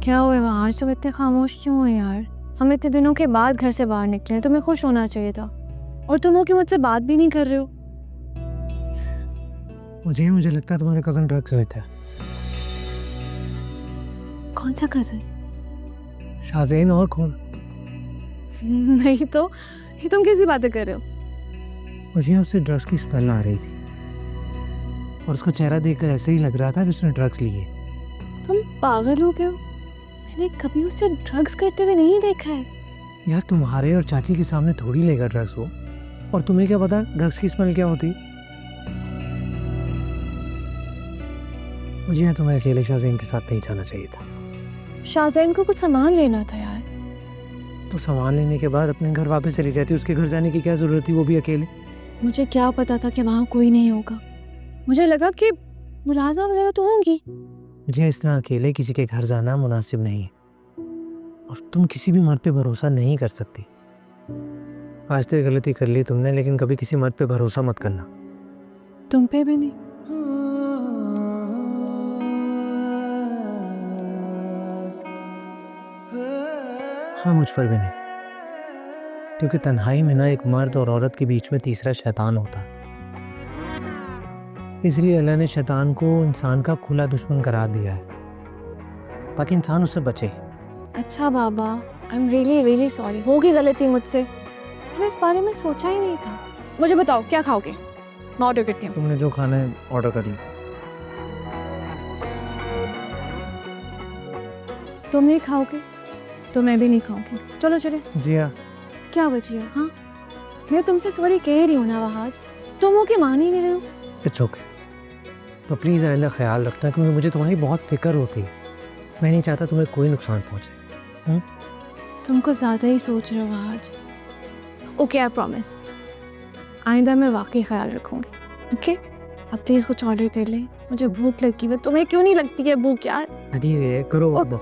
क्या हुआ वहाँ? तुम इतने खामोश क्यों हो यार? हम इतने दिनों के बाद घर से बाहर निकले हैं, तुम्हें खुश होना चाहिए था। और तुम हो कि मुझसे बात भी नहीं कर रहे हो। मुझे लगता है तुम्हारे कज़न ड्रग्स लेता है। कौन सा कज़न? शाज़ेन और कौन? नहीं तो, ये तुम कैसी बातें कर रहे हो? मुझे उससे ड्रग्स की स्मेल आ रही थी और उसका चेहरा देखकर ऐसे ही लग रहा था कि उसने ड्रग्स लिए। तुम पागल हो गए हो? मैंने कभी उसे ड्रग्स करते हुए नहीं देखा है। यार तुम्हारे और चाची के सामने थोड़ी लेगा ड्रग्स वो, और तुम्हें क्या पता ड्रग्स की स्मेल क्या होती। मुझे तुम्हें अकेले शाज़ेन के साथ नहीं जाना चाहिए था। शाज़ेन को कुछ सामान लेना था यार। तो सामान लेने के बाद अपने घर वापस चली जाती, उसके घर जाने की क्या ज़रूरत थी, वो भी अकेले। मुझे क्या पता था कि वहाँ कोई नहीं होगा। मुझे लगा कि मुलाज़मा वगैरह तो होंगी। मुझे इस तरह अकेले किसी के घर जाना मुनासिब नहीं है, और तुम किसी भी मर्द पे भरोसा नहीं कर सकती। आज तो ये गलती कर ली तुमने, लेकिन कभी किसी मर्द पे भरोसा मत करना। तुम पे भी नहीं। हाँ, मुझ पर भी नहीं, क्योंकि तन्हाई में ना एक मर्द और औरत के बीच में तीसरा शैतान होता है। इसलिए अल्लाह ने शैतान को इंसान का खुला दुश्मन करार दिया है, ताकि इंसान उससे बचे। अच्छा बाबा, I am really really sorry. होगी गलती मुझसे। मैंने इस बारे में सोचा ही नहीं था। मुझे बताओ क्या खाओगे? मैं ऑर्डर करती हूँ। तुमने जो खाना है ऑर्डर कर लिया। तुम नहीं खाओगे तो मैं भी नहीं खाऊंगी। चलो चले। जिया, क्या बचिए? हाँ, मैं तुमसे सॉरी कह रही हूँ ना वहाज, तुम हो के मान ही नहीं रहे हो। It's okay. तो प्लीज़ आइंदा ख्याल रखना, क्योंकि मुझे तुम्हारी बहुत फिक्र होती है। मैं नहीं चाहता तुम्हें कोई नुकसान पहुँचे। तुम कुछ ज़्यादा ही सोच रहे हो वहाज। ओके, आई प्रॉमिस, आइंदा मैं वाकई ख्याल रखूंगी। ओके, अब प्लीज़ कुछ ऑर्डर कर ले। मुझे भूख लगी है। तुम्हें क्यों नहीं लगती है भूख यार? करो बाबा।